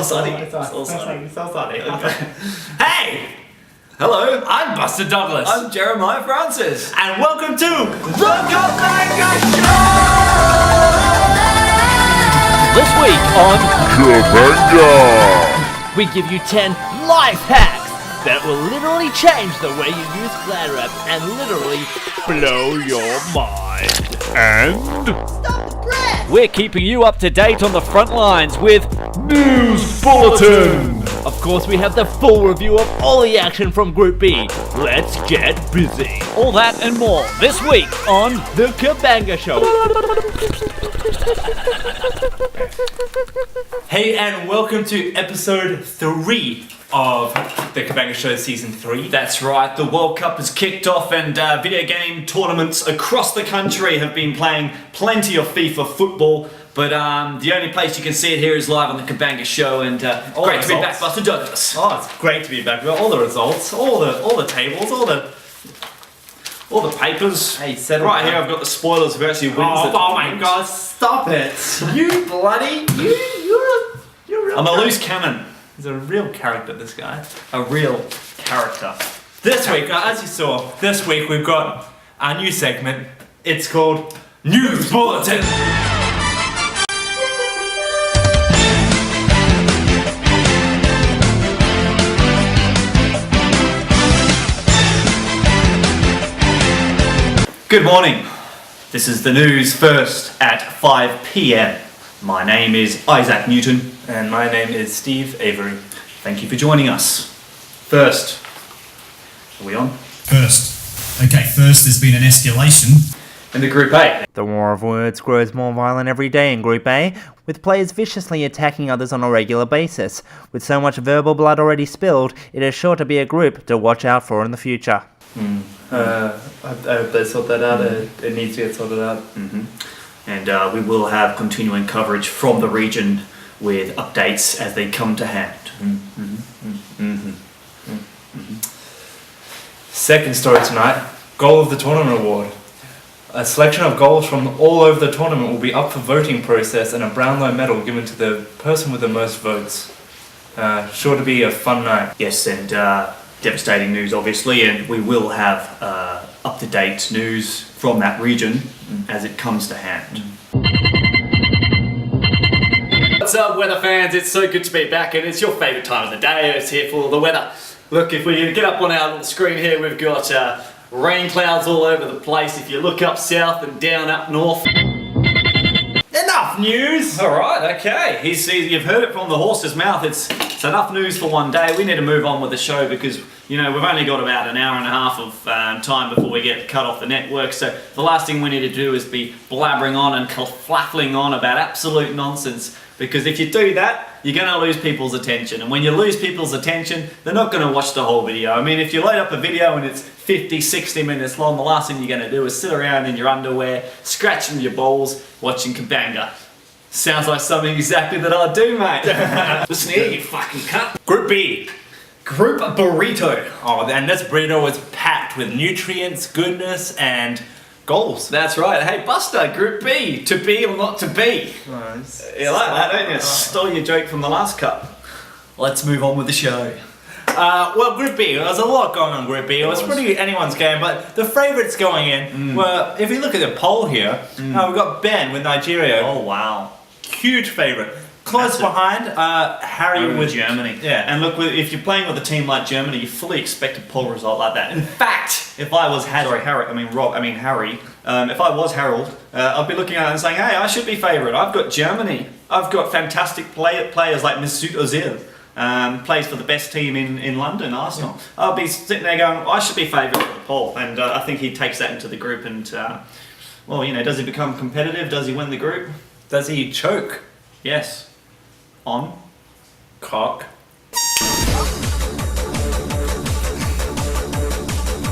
sorry. Okay. Hey! Hello, I'm Buster Douglas. I'm Jeremiah Francis. And welcome to the CABANGA Show! This week on CABANGA! we give you 10 life hacks that will literally change the way you use Cloud Rap and literally blow your mind. And We're keeping you up to date on the front lines with News Bulletin! Of course, we have the full review of all the action from Group B. Let's get busy. All that and more this week on the CABANGA Show. Hey, and welcome to episode 3 of the CABANGA Show Season 3. That's right, the World Cup has kicked off and video game tournaments across the country have been playing plenty of FIFA football. But the only place you can see it here is live on the CABANGA Show, and great to be back, Buster Douglas. Oh, it's great to be back. We've got all the results, all the tables, all the papers. Hey, settle right down. here I've got the spoilers who actually wins the Oh my tournament. God, stop it! You bloody, you're real. I'm a loose cannon. He's a real character, this guy. A real character. This week, as you saw, this week we've got our new segment. It's called News Bulletin. Good morning. This is the news first at 5 p.m. My name is Isaac Newton. And my name is Steve Avery. Thank you for joining us. First, are we on? First, there's been an escalation. In the Group A. The war of words grows more violent every day in Group A, with players viciously attacking others on a regular basis. With so much verbal blood already spilled, it is sure to be a group to watch out for in the future. I hope they sort that out. It needs to get sorted out. And we will have continuing coverage from the region with updates as they come to hand. Second story tonight, Goal of the Tournament Award. A selection of goals from all over the tournament will be up for voting process and a Brownlow medal given to the person with the most votes. Sure to be a fun night. Yes, and devastating news obviously, and we will have up-to-date news from that region as it comes to hand. What's up, weather fans? It's so good to be back, and it's your favourite time of the day. It's here for the weather. Look, if we get up on our little screen here, we've got rain clouds all over the place. If you look up south and down up north. Enough news! Alright, okay. You've heard it from the horse's mouth. It's enough news for one day. We need to move on with the show because, you know, we've only got about an hour and a half of time before we get cut off the network. So the last thing we need to do is be blabbering on and flaffling on about absolute nonsense. Because if you do that, you're going to lose people's attention. And when you lose people's attention, they're not going to watch the whole video. I mean, if you load up a video and it's 50, 60 minutes long, the last thing you're going to do is sit around in your underwear, scratching your balls, watching CABANGA. Sounds like something exactly that I do, mate. Listen here, you fucking cunt. Group B. Group Burrito. Oh, and this burrito was packed with nutrients, goodness, and goals. That's right. Hey, Buster, Group B. To be or not to be. Nice. You like that, don't you? Stole your joke from the last cup. Let's move on with the show. Well, Group B, there was a lot going on in Group B. It was pretty anyone's game, but the favourites going in were, if you look at the poll here, we've got Ben with Nigeria. Oh, wow. Huge favourite. Close behind, Harry with Germany. Yeah. And look, if you're playing with a team like Germany, you fully expect a poll result like that. In fact, if I was Harry, if I was Harold, I'd be looking at it and saying, hey, I should be favourite. I've got Germany. I've got fantastic players like Mesut Ozil. Plays for the best team in London, Arsenal. Yeah. I'll be sitting there going, I should be favourite for the poll. And I think he takes that into the group and, well, you know, does he become competitive? Does he win the group? Does he choke? Yes. On. Cock.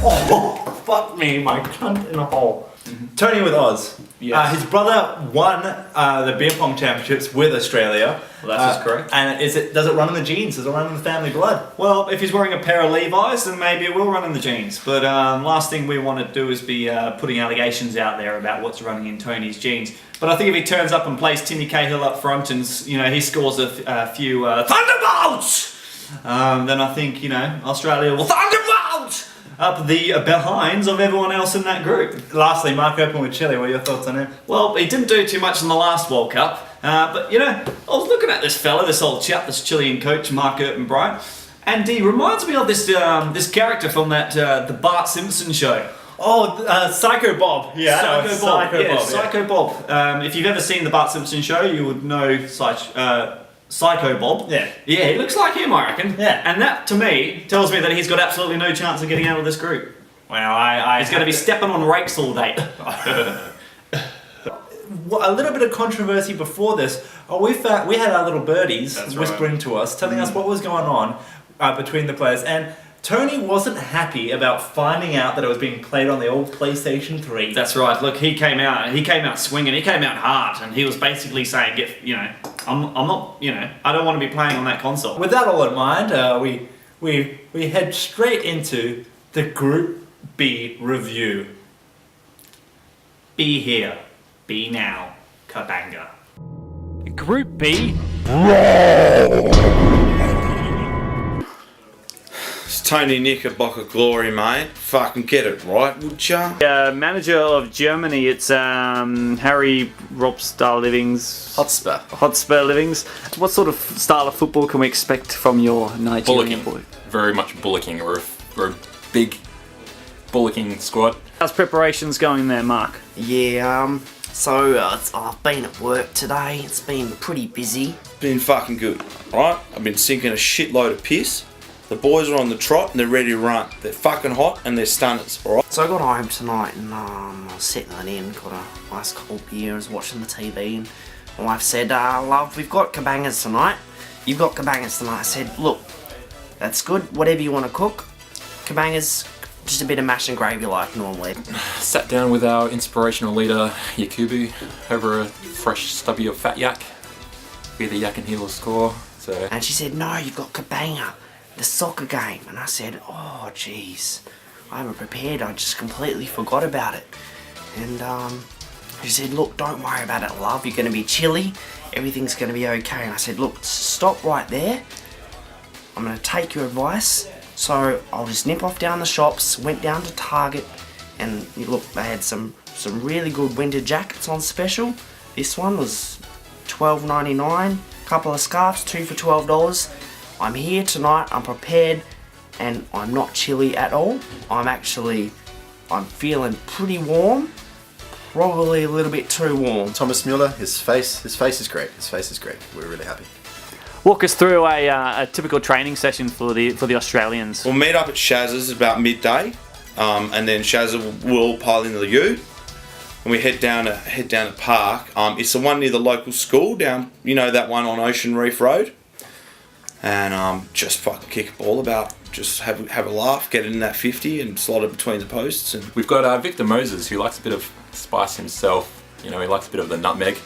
Oh, fuck me, my cunt in a hole. Tony with Oz. Yes. His brother won the beer pong championships with Australia. Well, that is correct. And does it run in the genes? Does it run in the family blood? Well, if he's wearing a pair of Levi's, then maybe it will run in the genes. But last thing we want to do is be putting allegations out there about what's running in Tony's genes. But I think if he turns up and plays Timmy Cahill up front and he scores a few thunderbolts, then I think Australia will thunderbolt up the behinds of everyone else in that group. Lastly, Mark Erpen with Chile. What are your thoughts on him? Well, he didn't do too much in the last World Cup, but I was looking at this fella, this old chap, this Chilean coach, Mark Erpen, and he reminds me of this character from that the Bart Simpson show. Oh, Psycho Bob. Yeah, Psycho Bob. If you've ever seen the Bart Simpson show, you would know Psycho Bob. Yeah, he looks like him, I reckon. Yeah, and that to me tells me that he's got absolutely no chance of getting out of this group. Well, he's going to be stepping on rakes all day. A little bit of controversy before this. We had our little birdies whispering to us, telling us what was going on between the players, and Tony wasn't happy about finding out that it was being played on the old PlayStation 3. That's right. Look, he came out swinging. He came out hard, and he was basically saying, I'm not, I don't want to be playing on that console. With that all in mind, we head straight into the Group B review. Be here, be now, CABANGA. Group B. It's Tony Nickerbocker Glory, mate. Fucking get it right, would ya? Manager of Germany, it's Harry Ropstar Livings. Hotspur Livings. What sort of style of football can we expect from your Nigerian boy? Very much bullocking. We're a big bullocking squad. How's preparations going there, Mark? Yeah, I've been at work today. It's been pretty busy. Been fucking good, right? I've been sinking a shitload of piss. The boys are on the trot and they're ready to run. They're fucking hot and they're stunners, alright? So I got home tonight and I was settling in, got a nice cold beer, I was watching the TV, and my wife said, love, we've got cabangas tonight. You've got cabangas tonight. I said, look, that's good, whatever you want to cook. Cabangas, just a bit of mash and gravy like normally. Sat down with our inspirational leader, Yakubu, over a fresh stubby of fat yak. Be the yak and he'll score. And she said, no, you've got cabanga, the soccer game. And I said, oh jeez, I haven't prepared, I just completely forgot about it. And she said, look, don't worry about it, love, you're going to be chilly, everything's going to be okay. And I said, look, stop right there, I'm going to take your advice. So I'll just nip off down the shops, went down to Target, and look, they had some really good winter jackets on special. This one was $12.99, couple of scarves, 2 for $12. I'm here tonight, I'm prepared, and I'm not chilly at all. I'm feeling pretty warm, probably a little bit too warm. Thomas Muller, his face is great. We're really happy. Walk us through a typical training session for the Australians. We'll meet up at Shaz's about midday, and then Shaz will pile into the ute, and we head down to park. It's the one near the local school down, that one on Ocean Reef Road, and just fucking kick a ball about. Just have a laugh, get it in that 50 and slot it between the posts. And we've got Victor Moses, who likes a bit of spice himself. He likes a bit of the nutmeg.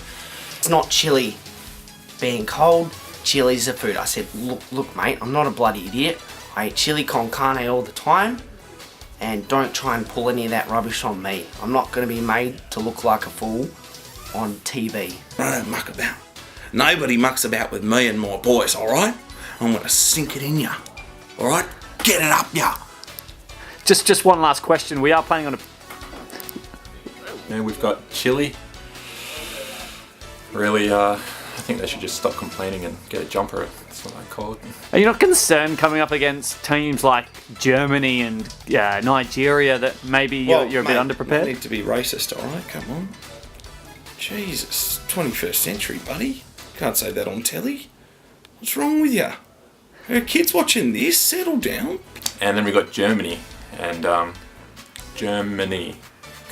It's not chilly being cold. Chili's a food. I said, look mate, I'm not a bloody idiot. I eat chili con carne all the time, and don't try and pull any of that rubbish on me. I'm not going to be made to look like a fool on TV. I don't muck about. Nobody mucks about with me and my boys, alright? I'm going to sink it in ya, alright? Get it up ya! Just one last question. We are planning on we've got chili. Really, I think they should just stop complaining and get a jumper. That's what I call it. Are you not concerned coming up against teams like Germany and Nigeria that maybe you're a bit underprepared? You need to be racist, alright? Come on. Jesus, 21st century, buddy. Can't say that on telly. What's wrong with you? Are kids watching this? Settle down. And then we got Germany. And Germany.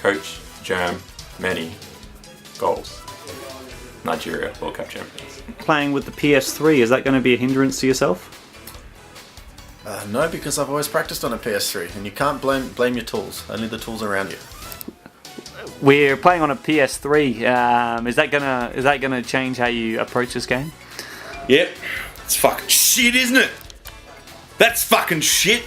Coach Jerm, many goals. Nigeria, World Cup champions. Playing with the PS3, is that going to be a hindrance to yourself? No, because I've always practiced on a PS3, and you can't blame your tools. Only the tools around you. We're playing on a PS3. Is that gonna change how you approach this game? Yep. It's fucking shit, isn't it? That's fucking shit.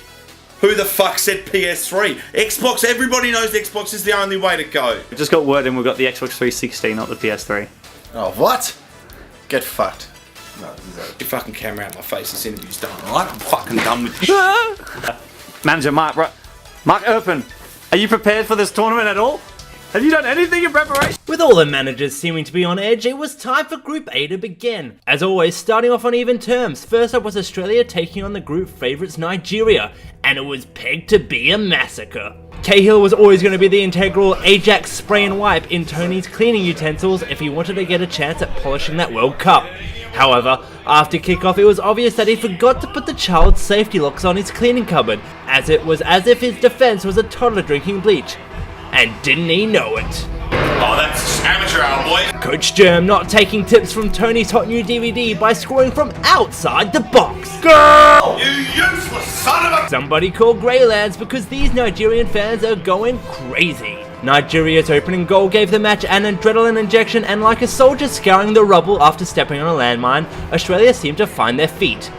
Who the fuck said PS3? Xbox, everybody knows Xbox is the only way to go. We just got word and we've got the Xbox 360, not the PS3. Oh, what? Get fucked. No, Get your fucking camera out of my face. This interview's done, alright? I'm fucking done with this shit. Manager Mark Erpen, are you prepared for this tournament at all? Have you done anything in preparation? With all the managers seeming to be on edge, it was time for Group A to begin. As always, starting off on even terms. First up was Australia taking on the group favourites Nigeria, and it was pegged to be a massacre. Cahill was always going to be the integral Ajax spray and wipe in Tony's cleaning utensils if he wanted to get a chance at polishing that World Cup. However, after kickoff it was obvious that he forgot to put the child's safety locks on his cleaning cupboard, as it was as if his defence was a toddler drinking bleach. And didn't he know it? Oh, that's amateur hour, boys. Coach Jerm not taking tips from Tony's hot new DVD by scoring from outside the box. Girl! You useless son of a... Somebody call Greylands because these Nigerian fans are going crazy. Nigeria's opening goal gave the match an adrenaline injection, and like a soldier scouring the rubble after stepping on a landmine, Australia seemed to find their feet.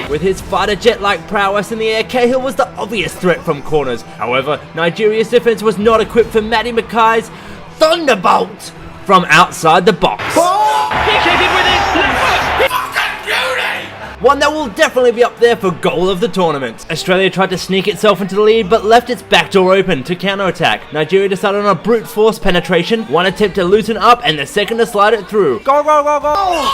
With his fighter jet-like prowess in the air, Cahill was the obvious threat from corners. However, Nigeria's defense was not equipped for Matty Mackay's Thunderbolt from outside the box. One that will definitely be up there for goal of the tournament. Australia tried to sneak itself into the lead but left its back door open to counter-attack. Nigeria decided on a brute force penetration, one attempt to loosen up and the second to slide it through. Go, go, go, go!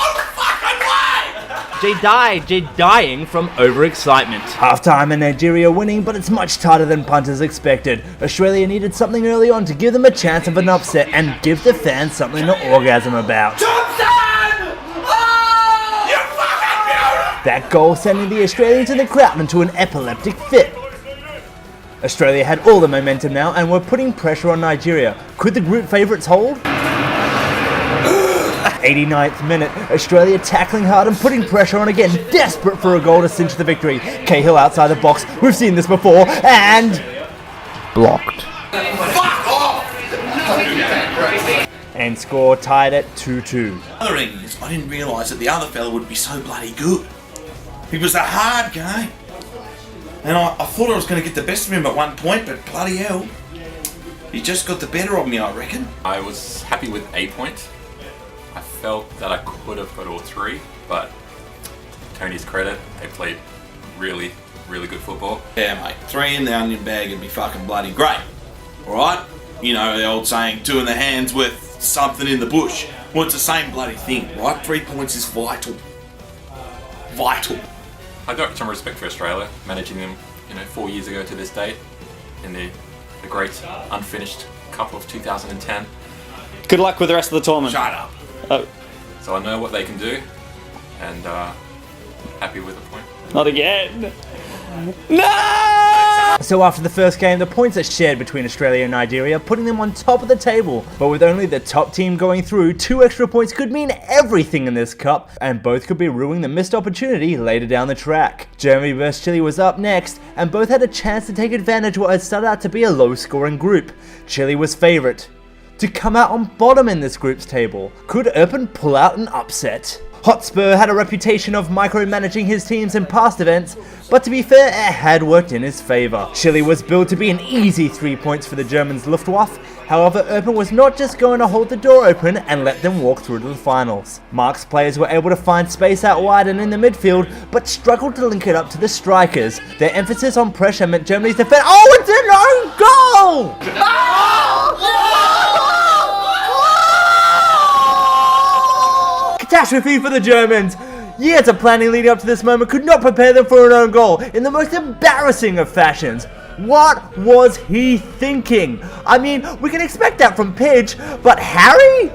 Jay dying from overexcitement. Half-time and Nigeria winning, but it's much tighter than punters expected. Australia needed something early on to give them a chance of an upset and give the fans something to orgasm about. That goal sending the Australians and the crowd into an epileptic fit. Australia had all the momentum now and were putting pressure on Nigeria. Could the group favourites hold? 89th minute, Australia tackling hard and putting pressure on again, desperate for a goal to cinch the victory. Cahill outside the box, we've seen this before, and... blocked. Fuck off! And score tied at 2-2. Other thing is, I didn't realise that the other fella would be so bloody good. It was a hard game. And I thought I was going to get the best of him at one point, but bloody hell. He just got the better of me, I reckon. I was happy with 8 points. I felt that I could have got all 3, but to Tony's credit, they played really, really good football. Yeah, mate. 3 in the onion bag would be fucking bloody great. Alright? You know, the old saying, 2 in the hand's worth something in the bush. Well, it's the same bloody thing, right? 3 points is vital. Vital. I got some respect for Australia, managing them, 4 years ago to this date, in the great unfinished Cup of 2010. Good luck with the rest of the tournament. Shut up. So I know what they can do, and happy with the point. Not again. No! So after the first game, the points are shared between Australia and Nigeria, putting them on top of the table. But with only the top team going through, 2 extra points could mean everything in this cup, and both could be ruining the missed opportunity later down the track. Germany vs Chile was up next, and both had a chance to take advantage of what had started out to be a low-scoring group. Chile was favourite to come out on bottom in this group's table. Could Erpen pull out an upset? Hotspur had a reputation of micromanaging his teams in past events, but to be fair, it had worked in his favour. Chile was billed to be an easy 3 points for the Germans' Luftwaffe. However, Erpen was not just going to hold the door open and let them walk through to the finals. Mark's players were able to find space out wide and in the midfield, but struggled to link it up to the strikers. Their emphasis on pressure meant Germany's defense— oh, it's an own goal! Catastrophe for the Germans! Years of planning leading up to this moment could not prepare them for an own goal in the most embarrassing of fashions. What was he thinking? I mean, we can expect that from Pidge, but Harry?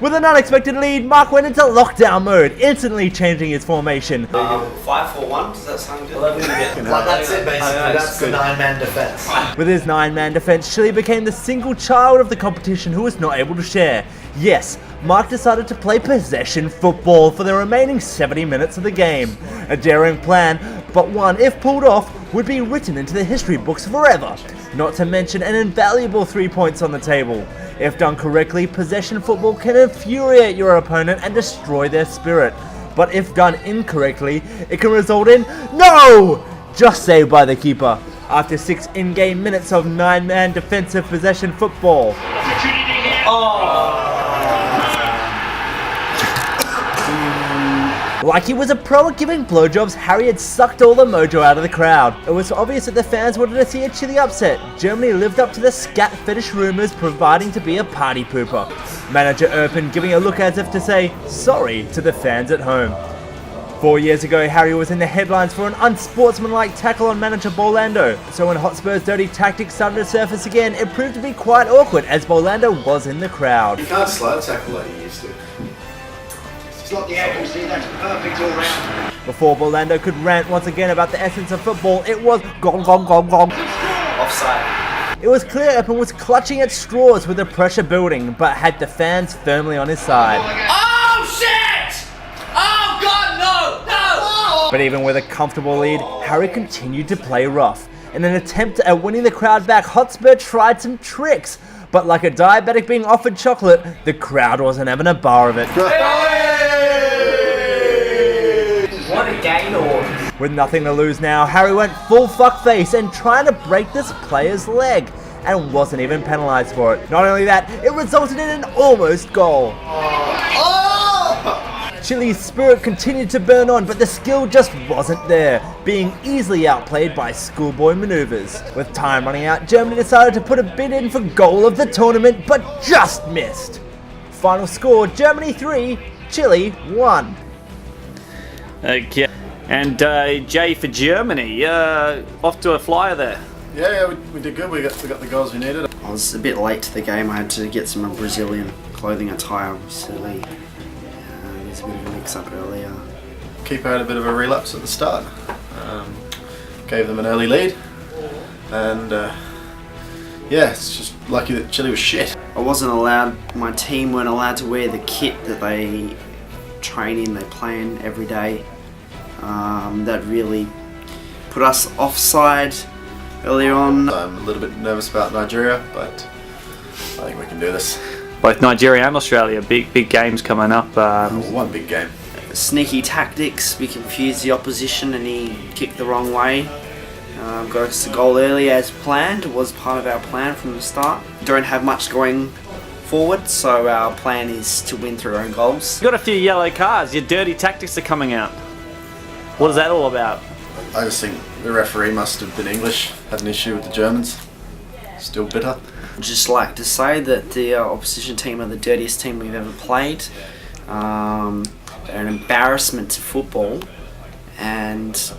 With an unexpected lead, Mark went into lockdown mode, instantly changing his formation. 5-4-1, does that sound good? That's it basically, that's the 9-man defence. With his 9-man defence, Chile became the single child of the competition who was not able to share. Yes, Mark decided to play possession football for the remaining 70 minutes of the game. A daring plan, but one, if pulled off, would be written into the history books forever. Not to mention an invaluable 3 points on the table. If done correctly, possession football can infuriate your opponent and destroy their spirit. But if done incorrectly, it can result in no! Just saved by the keeper after 6 in-game minutes of 9-man defensive possession football. Like he was a pro at giving blowjobs, Harry had sucked all the mojo out of the crowd. It was obvious that the fans wanted to see a Chile upset. Germany lived up to the scat fetish rumours, providing to be a party pooper. Manager Erpen giving a look as if to say sorry to the fans at home. 4 years ago, Harry was in the headlines for an unsportsmanlike tackle on manager Bolando. So when Hotspur's dirty tactics started to surface again, it proved to be quite awkward as Bolando was in the crowd. You can't slow tackle like you used to. Slot the accuracy, that's perfect all round. Before Bolando could rant once again about the essence of football, it was gong gong gong gong. Offside. It was clear Erpen was clutching at straws with the pressure building, but had the fans firmly on his side. Oh shit! Oh god, no! But even with a comfortable lead, Harry continued to play rough. In an attempt at winning the crowd back, Hotspur tried some tricks, but like a diabetic being offered chocolate, the crowd wasn't having a bar of it. What a gain or... With nothing to lose now, Harry went full fuckface and trying to break this player's leg, and wasn't even penalised for it. Not only that, it resulted in an almost goal. Chile's spirit continued to burn on, but the skill just wasn't there, being easily outplayed by schoolboy manoeuvres. With time running out, Germany decided to put a bid in for goal of the tournament, but just missed. Final score, Germany 3, Chile 1. Okay, and Jay for Germany, off to a flyer there. Yeah, we did good. We got the goals we needed. I was a bit late to the game. I had to get some Brazilian clothing attire. Silly. There's a bit of a mix-up earlier. Keeper had a bit of a relapse at the start. Gave them an early lead, and yeah, it's just lucky that Chile was shit. I wasn't allowed. My team weren't allowed to wear the kit that they train in. They play in every day. That really put us offside earlier on. I'm a little bit nervous about Nigeria, but I think we can do this. Both Nigeria and Australia, big games coming up. One big game. Sneaky tactics. We confused the opposition and he kicked the wrong way. Got us a goal early as planned. It was part of our plan from the start. Don't have much going forward, so our plan is to win through our own goals. You got a few yellow cards. Your dirty tactics are coming out. What is that all about? I just think the referee must have been English, had an issue with the Germans. Still bitter. I'd just like to say that the opposition team are the dirtiest team we've ever played. They're an embarrassment to football, and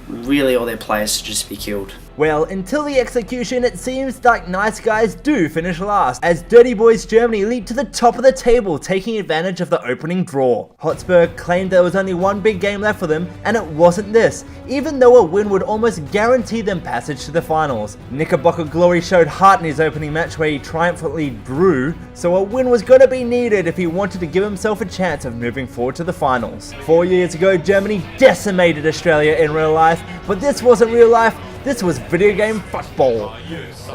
really all their players should just be killed. Well, until the execution, it seems like nice guys do finish last, as Dirty Boys Germany leaped to the top of the table, taking advantage of the opening draw. Hotspur claimed there was only one big game left for them, and it wasn't this, even though a win would almost guarantee them passage to the finals. Knickerbocker Glory showed heart in his opening match where he triumphantly drew, so a win was going to be needed if he wanted to give himself a chance of moving forward to the finals. 4 years ago, Germany decimated Australia in real life, but this wasn't real life. This was video game football.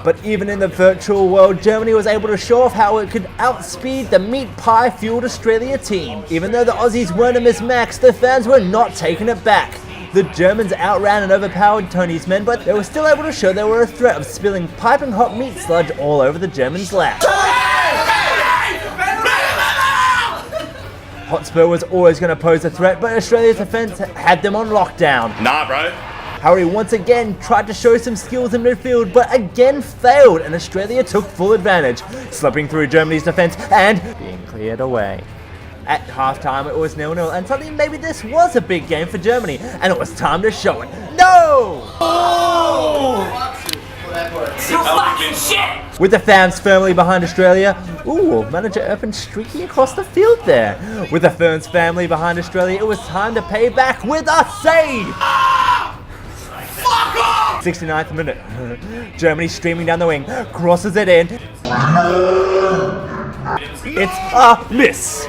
But even in the virtual world, Germany was able to show off how it could outspeed the meat pie fueled Australia team. Even though the Aussies weren't a Miss Max, the fans were not taking it back. The Germans outran and overpowered Tony's men, but they were still able to show they were a threat of spilling piping hot meat sludge all over the Germans' lap. Hotspur was always going to pose a threat, but Australia's defence had them on lockdown. Nah, bro. Harry once again tried to show some skills in midfield, but again failed, and Australia took full advantage, slipping through Germany's defence and being cleared away. At halftime it was 0-0, and suddenly maybe this was a big game for Germany, and it was time to show it. No! You fucking shit! With the fans firmly behind Australia, Manager Erpen streaking across the field there. With the Ferns family behind Australia, it was time to pay back with a save! 69th minute. Germany streaming down the wing, crosses it in. It's a miss.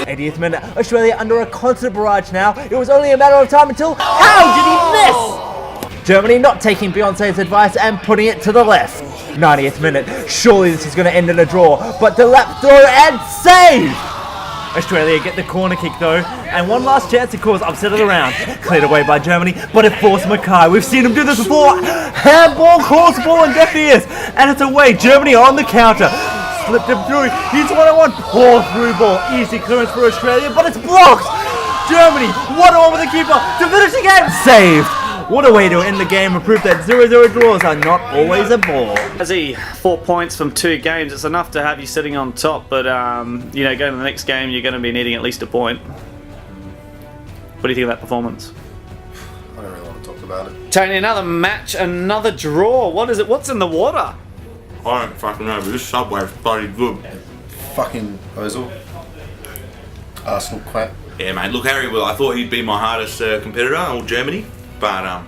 80th minute. Australia under a constant barrage now. It was only a matter of time until... How did he miss? Germany not taking Beyonce's advice and putting it to the left. 90th minute. Surely this is going to end in a draw, but the lap throw and save! Australia get the corner kick though, and one last chance to cause upset of the round. Cleared away by Germany, but it forced Mackay. We've seen him do this before. Handball, cross ball, and deaf ears. And it's away. Germany on the counter. Slipped him through. He's one-on-one. Poor through ball. Easy clearance for Australia, but it's blocked. Germany, 1-1 with the keeper to finish the game. Saved. What a way to end the game and prove that 0-0 draws are not always a ball. As he 4 points from 2 games, it's enough to have you sitting on top, but you know, going to the next game, you're going to be needing at least a point. What do you think of that performance? I don't really want to talk about it. Tony, another match, another draw. What is it? What's in the water? I don't fucking know, but this Subway's bloody good. Fucking Ozil. Arsenal crap. Yeah, mate. Look, Harry, well, I thought he'd be my hardest competitor, old Germany. But,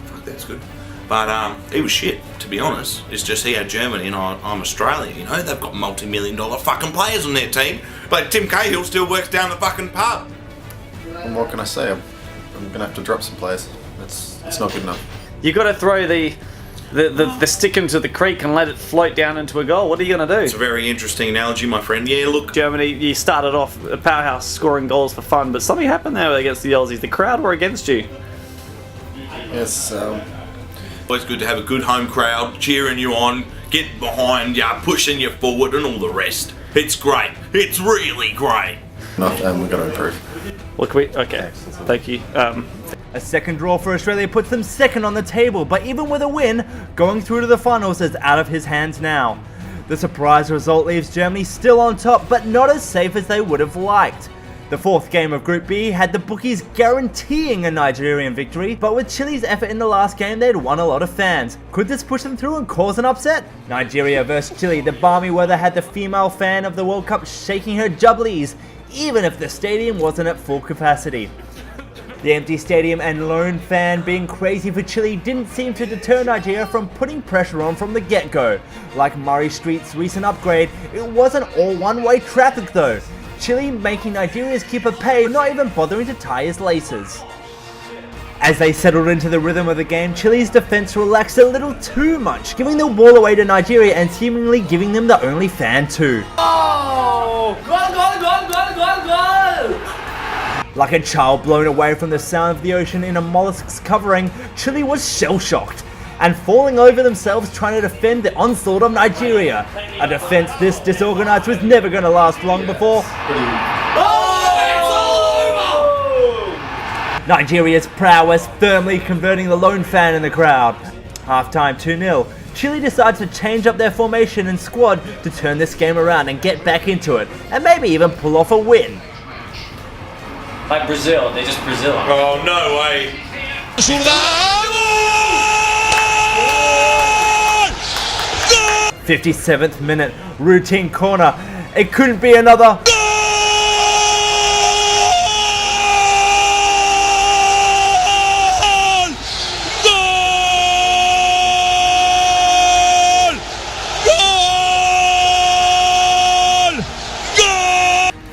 fuck, that's good. But, he was shit, to be honest. It's just he had Germany and I'm Australia, you know? They've got multi-million-dollar fucking players on their team. But Tim Cahill still works down the fucking pub. And what can I say? I'm going to have to drop some players. It's not good enough. You've got to throw the stick into the creek and let it float down into a goal. What are you going to do? It's a very interesting analogy, my friend. Yeah, look. Germany, you started off a powerhouse scoring goals for fun, but something happened there against the Aussies. The crowd were against you. Yes, Always good to have a good home crowd cheering you on, getting behind you, pushing you forward, and all the rest. It's great. It's really great. and we've got to improve. Look, okay, thank you. A second draw for Australia puts them second on the table, but even with a win, going through to the finals is out of his hands now. The surprise result leaves Germany still on top, but not as safe as they would have liked. The fourth game of Group B had the bookies guaranteeing a Nigerian victory, but with Chile's effort in the last game, they'd won a lot of fans. Could this push them through and cause an upset? Nigeria vs Chile, the balmy weather had the female fan of the World Cup shaking her jubblies, even if the stadium wasn't at full capacity. The empty stadium and lone fan being crazy for Chile didn't seem to deter Nigeria from putting pressure on from the get-go. Like Murray Street's recent upgrade, it wasn't all one-way traffic though. Chile making Nigeria's keeper pay, not even bothering to tie his laces. As they settled into the rhythm of the game, Chile's defense relaxed a little too much, giving the ball away to Nigeria and seemingly giving them the only fan too. Oh! Goal! Like a child blown away from the sound of the ocean in a mollusk's covering, Chile was shell-shocked and falling over themselves trying to defend the onslaught of Nigeria. A defense this disorganized was never going to last long before Nigeria's prowess firmly converting the lone fan in the crowd. Half-time 2-0. Chile decides to change up their formation and squad to turn this game around and get back into it, and maybe even pull off a win. Like Brazil, they're just Brazil. Oh, no way. 57th minute, routine corner. It couldn't be another.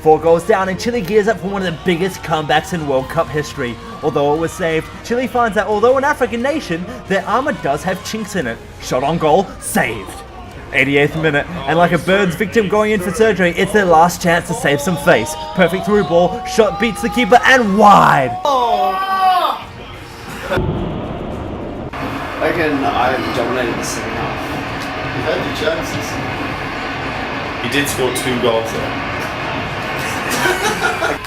Four goals down and Chile gears up for one of the biggest comebacks in World Cup history. Although it was saved, Chile finds that although an African nation, their armour does have chinks in it. Shot on goal, saved. 88th minute, and like a bird's victim going in for surgery, it's their last chance to save some face. Perfect through ball, shot beats the keeper and wide. I reckon I dominated the second half. You had your chances. He did score 2 goals there.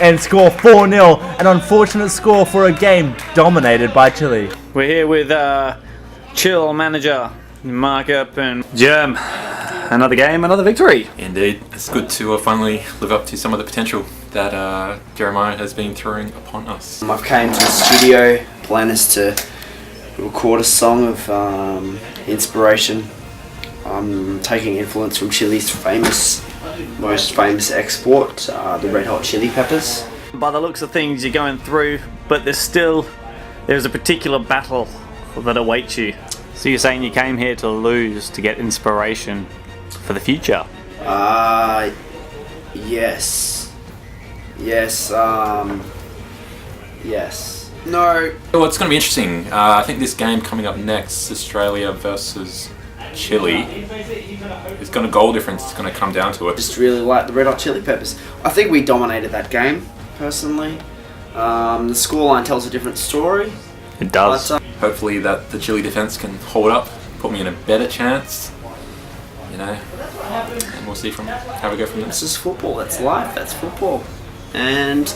And score 4-0, an unfortunate score for a game dominated by Chile. We're here with Chill Manager Mark Erpen. Jerm, another game, another victory. Indeed, it's good to finally live up to some of the potential that Jeremiah has been throwing upon us. I've came to the studio, plan is to record a song of inspiration. I'm taking influence from Chile's most famous export, the red hot chili peppers. By the looks of things, you're going through, but there's a particular battle that awaits you. So you're saying you came here to lose to get inspiration for the future? Yes. Yes. No. Well, it's going to be interesting. I think this game coming up next, Australia versus Chile, is going to goal difference. It's going to come down to it. Just really like the Red Hot Chili Peppers. I think we dominated that game, personally. The scoreline tells a different story. It does. But, Hopefully that the Chile defense can hold up, put me in a better chance, you know, and we'll see how we go from there. This is football. That's life. That's football. And,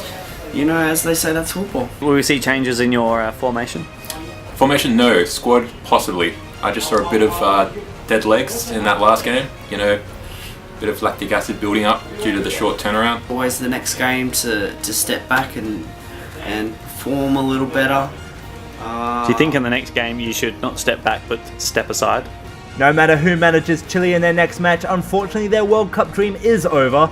you know, as they say, that's football. Will we see changes in your formation? Formation, no. Squad, possibly. I just saw a bit of dead legs in that last game, you know, a bit of lactic acid building up due to the short turnaround. Always the next game to step back and perform a little better. Do you think in the next game you should not step back but step aside? No matter who manages Chile in their next match, unfortunately their World Cup dream is over.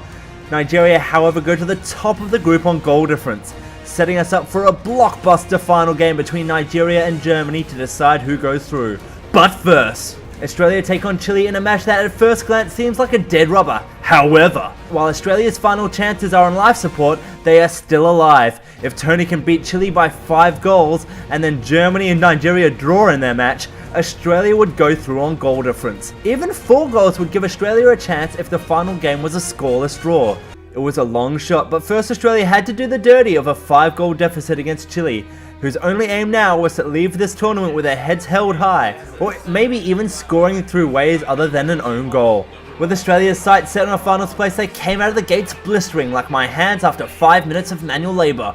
Nigeria, however, go to the top of the group on goal difference, setting us up for a blockbuster final game between Nigeria and Germany to decide who goes through. But first, Australia take on Chile in a match that at first glance seems like a dead rubber. However, while Australia's final chances are on life support, they are still alive. If Tony can beat Chile by 5 goals and then Germany and Nigeria draw in their match, Australia would go through on goal difference. Even 4 goals would give Australia a chance if the final game was a scoreless draw. It was a long shot, but first Australia had to do the dirty of a 5-goal deficit against Chile, whose only aim now was to leave this tournament with their heads held high, or maybe even scoring through ways other than an own goal. With Australia's sights set on a finals place, they came out of the gates blistering like my hands after 5 minutes of manual labour.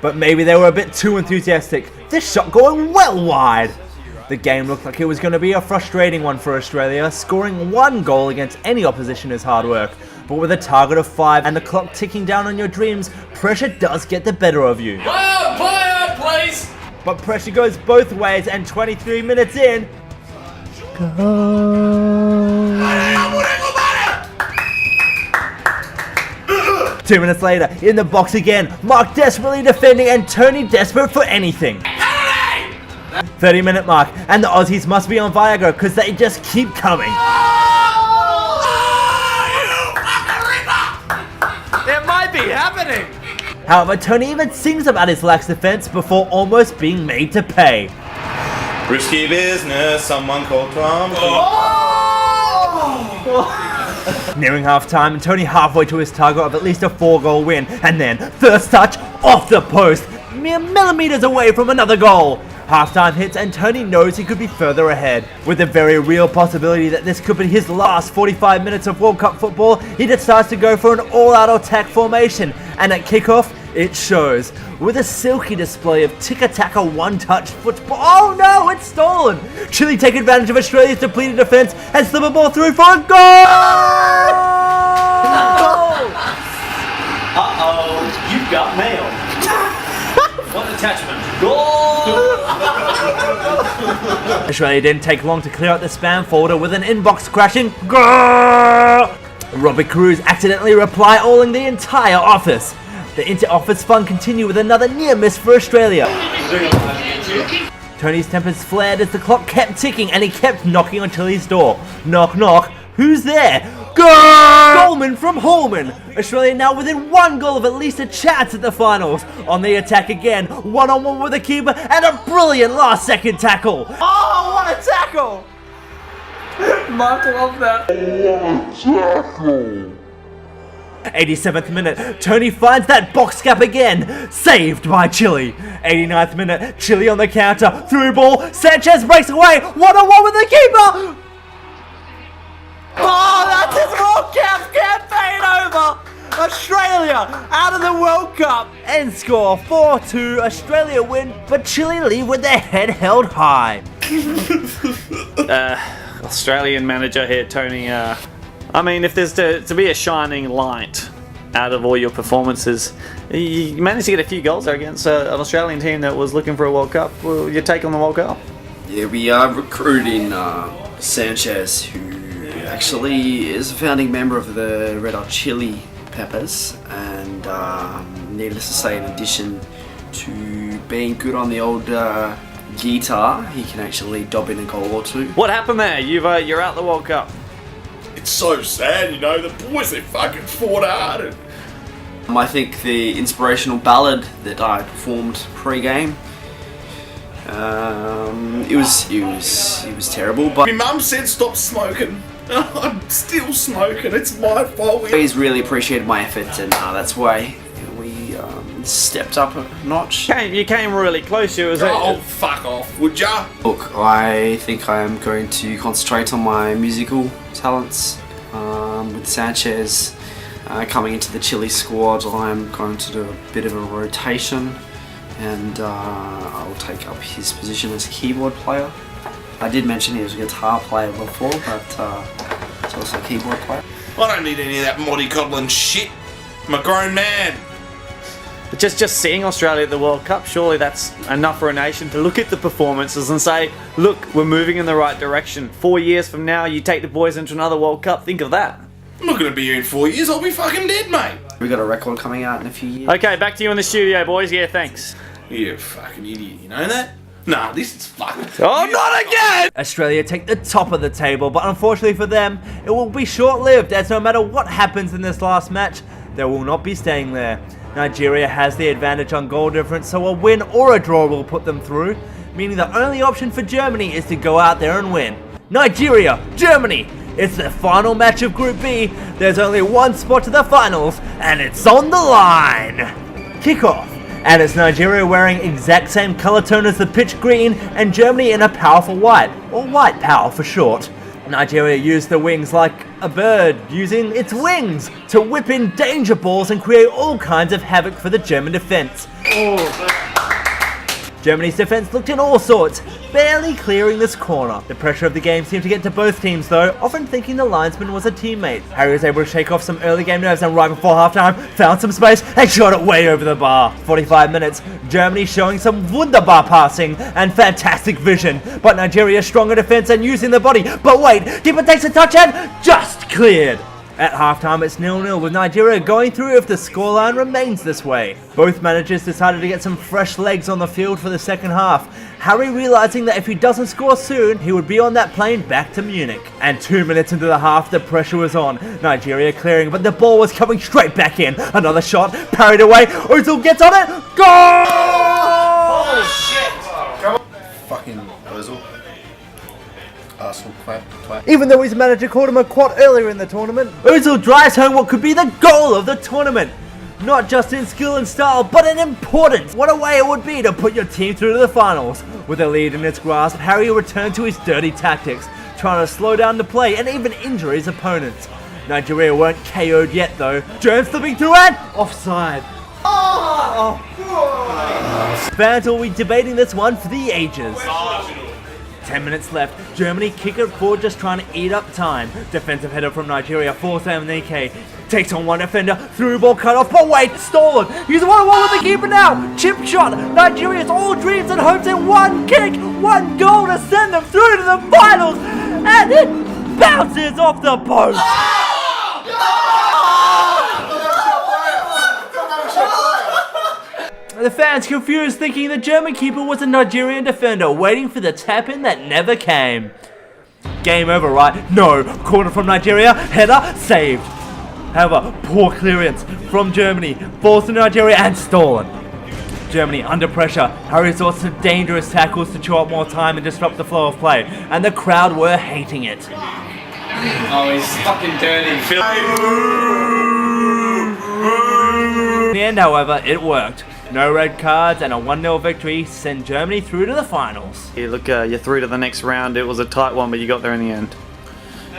But maybe they were a bit too enthusiastic, this shot going well wide. The game looked like it was going to be a frustrating one for Australia. Scoring 1 goal against any opposition is hard work, but with a target of 5 and the clock ticking down on your dreams, pressure does get the better of you. Player, please! But pressure goes both ways, and 23 minutes in, 2 minutes later, in the box again, Mark desperately defending and Tony desperate for anything. 30-minute mark, and the Aussies must be on Viagra because they just keep coming. It might be happening! However, Tony even sings about his lax defense before almost being made to pay. Risky business, someone called Tom. Nearing half-time, and Tony halfway to his target of at least a 4-goal win, and then, first touch, off the post, mere millimeters away from another goal. Half-time hits, and Tony knows he could be further ahead. With a very real possibility that this could be his last 45 minutes of World Cup football, he decides to go for an all-out attack formation, and at kickoff, it shows. With a silky display of tick-a-tack-a one-touch football. Oh no, it's stolen! Chile take advantage of Australia's depleted defence and slip a ball through for a goal! Uh-oh, you've got mail. What attachment? Goal! Australia didn't take long to clear out the spam folder with an inbox crashing goal! Robbie Cruz accidentally reply-alling the entire office. The inter-office fun continued with another near miss for Australia. Tony's tempers flared as the clock kept ticking and he kept knocking on Chile's door. Knock knock, who's there? Goal! Goalman from Holman. Australia now within 1 goal of at least a chance at the finals. On the attack again, 1-on-1 with the keeper and a brilliant last second tackle. Oh, what a tackle! Mark loved that. 87th minute, Tony finds that box gap again, saved by Chile. 89th minute, Chile on the counter, through ball, Sanchez breaks away, 1-on-1 with the keeper! Oh, that's his World Cup campaign over! Australia out of the World Cup! End score 4-2, Australia win, but Chile leave with their head held high. Australian manager here, Tony. I mean, if there's to be a shining light out of all your performances, you managed to get a few goals there against an Australian team that was looking for a World Cup. Well, your take on the World Cup? Yeah, we are recruiting Sanchez, who actually is a founding member of the Red Hot Chili Peppers, and needless to say, in addition to being good on the old guitar, he can actually dob in a goal or two. What happened there? You're out the World Cup. It's so sad, you know, the boys, they fucking fought hard and I think the inspirational ballad that I performed pre-game, it was terrible. But my mum said stop smoking. I'm still smoking. It's my fault. He's really appreciated my efforts, and that's why we stepped up a notch. You came really close. Oh, fuck off, would ya? Look, I think I am going to concentrate on my musical talents. With Sanchez coming into the Chile squad, I'm going to do a bit of a rotation, and I'll take up his position as a keyboard player. I did mention he was a guitar player before, but he's also a keyboard player. I don't need any of that mollycoddling shit. I'm a grown man. Just seeing Australia at the World Cup, surely that's enough for a nation to look at the performances and say, look, we're moving in the right direction. 4 years from now, you take the boys into another World Cup. Think of that. I'm not going to be here in 4 years. I'll be fucking dead, mate. We got a record coming out in a few years. Okay, back to you in the studio, boys. Yeah, thanks. You fucking idiot. You know that? Nah, this is fucking... Oh, not again! Australia take the top of the table, but unfortunately for them, it will be short-lived, as no matter what happens in this last match, they will not be staying there. Nigeria has the advantage on goal difference, so a win or a draw will put them through, meaning the only option for Germany is to go out there and win. Nigeria, Germany! It's the final match of Group B. There's only one spot to the finals, and it's on the line. Kickoff. And it's Nigeria wearing exact same colour tone as the pitch green, and Germany in a powerful white, or white power for short. Nigeria used the wings like a bird using its wings to whip in danger balls and create all kinds of havoc for the German defence. Germany's defence looked in all sorts, barely clearing this corner. The pressure of the game seemed to get to both teams though, often thinking the linesman was a teammate. Harry was able to shake off some early game nerves and right before halftime, found some space and shot it way over the bar. 45 minutes, Germany showing some wunderbar passing and fantastic vision, but Nigeria's stronger defence and using the body. But wait, keeper takes a touch and just cleared. At halftime, it's 0-0 with Nigeria going through if the scoreline remains this way. Both managers decided to get some fresh legs on the field for the second half. Harry realising that if he doesn't score soon, he would be on that plane back to Munich. And 2 minutes into the half, the pressure was on. Nigeria clearing, but the ball was coming straight back in. Another shot, parried away. Ozil gets on it. Goal! Holy shit! Come on. Fucking Ozil. Arsenal clap. Even though his manager called him a quad earlier in the tournament, Ozil drives home what could be the goal of the tournament. Not just in skill and style, but in importance. What a way it would be to put your team through to the finals. With a lead in its grasp, Harry returned to his dirty tactics, trying to slow down the play and even injure his opponents. Nigeria weren't KO'd yet though. Jerm slipping through and offside. Fans will be debating this one for the ages. 10 minutes left. Germany kick it forward, just trying to eat up time. Defensive header from Nigeria, forced Nike. Takes on one defender, through ball cut off, but wait, stolen. He's 1-1 with the keeper now. Chip shot. Nigeria's all dreams and hopes in one kick, one goal to send them through to the finals. And it bounces off the post. The fans confused, thinking the German keeper was a Nigerian defender, waiting for the tap-in that never came. Game over, right? No. Corner from Nigeria, header, saved. However, poor clearance from Germany, falls to Nigeria and stolen. Germany under pressure. Harry resorts to dangerous tackles to chew up more time and disrupt the flow of play, and the crowd were hating it. Oh, he's fucking dirty. In the end, however, it worked. No red cards and a 1-0 victory sent Germany through to the finals. Yeah, look, you're through to the next round. It was a tight one, but you got there in the end.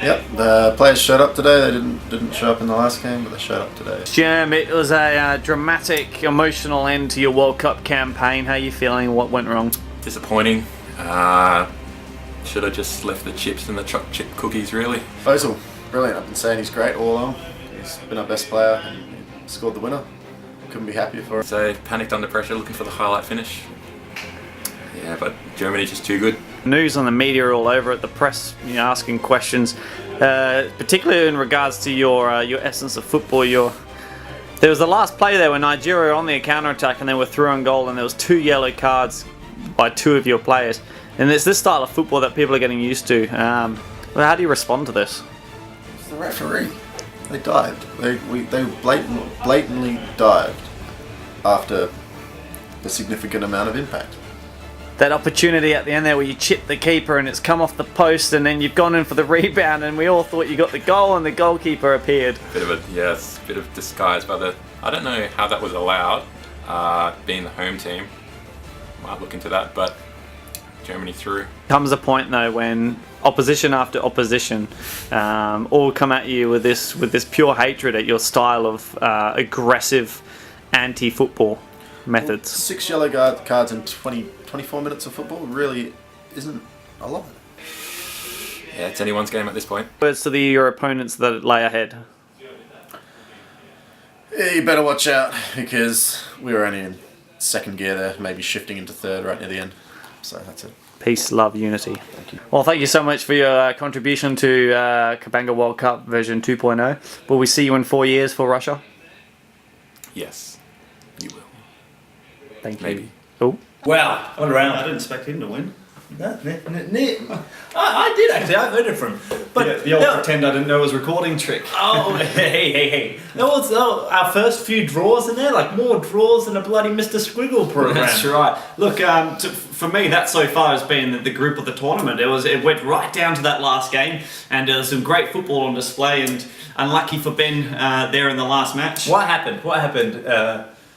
Yep, the players showed up today. They didn't show up in the last game, but they showed up today. Jerm, it was a dramatic, emotional end to your World Cup campaign. How are you feeling? What went wrong? Disappointing. Should have just left the chips and the chocolate chip cookies, really. Ozil, brilliant. I've been saying he's great all along. He's been our best player and he scored the winner. Couldn't be happier for him. So panicked under pressure, looking for the highlight finish. Yeah, but Germany's just too good. News on the media all over it, the press, asking questions, particularly in regards to your essence of football. There was the last play there when Nigeria were on the counter-attack and they were through on goal, and there was 2 yellow cards by 2 of your players. And it's this style of football that people are getting used to. How do you respond to this? It's the referee. They dived. They blatantly dived after a significant amount of impact. That opportunity at the end there where you chip the keeper and it's come off the post and then you've gone in for the rebound and we all thought you got the goal and the goalkeeper appeared. Bit of disguise by the. I don't know how that was allowed, being the home team. Might look into that, but Germany through. Comes a point though when opposition after opposition all come at you with this pure hatred at your style of aggressive anti-football methods. 6 yellow cards in 24 minutes of football really isn't a lot. Yeah, it's anyone's game at this point. Words to your opponents that lay ahead. Yeah, you better watch out because we were only in second gear there, maybe shifting into third right near the end. So that's it. Peace, love, unity. Thank you. Well, thank you so much for your contribution to CABANGA World Cup version 2.0. Will we see you in 4 years for Russia? Yes, you will. Thank you. Maybe. Oh. Wow, what a round. I didn't expect him to win. I did actually. I voted for him, but The old pretend I didn't know was recording trick. Oh, hey! That was our first few draws in there, like more draws than a bloody Mr. Squiggle program. That's right. Look, for me, that so far has been the group of the tournament. It went right down to that last game, and there was some great football on display. And unlucky for Ben there in the last match. What happened?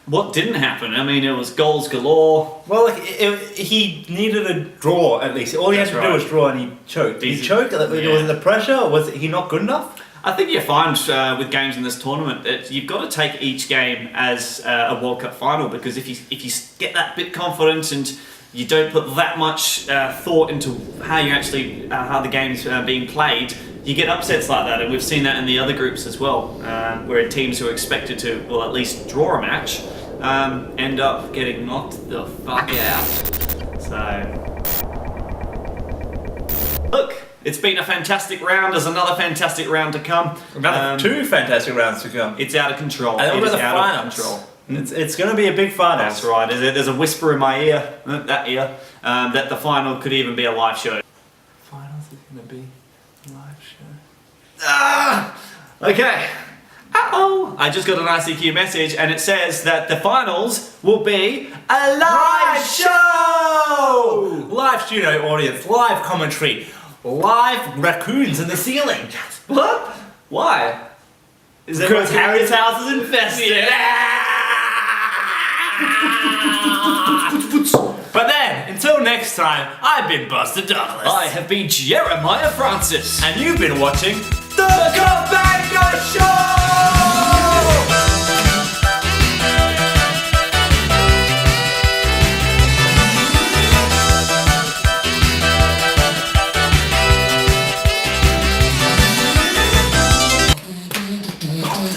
What didn't happen? I mean, it was goals galore. Well, he needed a draw at least. All he had to do was draw, and he choked. Did he choke? Was it the pressure? Or was he not good enough? I think you find with games in this tournament that you've got to take each game as a World Cup final, because if you get that bit confident and you don't put that much thought into how the game's being played, you get upsets like that, and we've seen that in the other groups as well, where teams who are expected to, well, at least draw a match, end up getting knocked the fuck out. So, look, it's been a fantastic round. There's another fantastic round to come. Another 2 fantastic rounds to come. It's out of control. And then we've got the finals. finals. It's going to be a big final. That's right. There's a whisper in my ear, that the final could even be a live show. Finals is going to be a live show. Okay. Uh-oh. I just got an ICQ message and it says that the finals will be a live show! Live studio audience, live commentary, live raccoons in the ceiling. What? Why? Is it Because Harry's house is infested. But then, until next time, I've been Buster Douglas. I have been Jeremiah Francis. And you've been watching The CABANGA Show!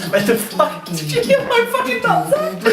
What the fuck? Did you hear my fucking thumbs up?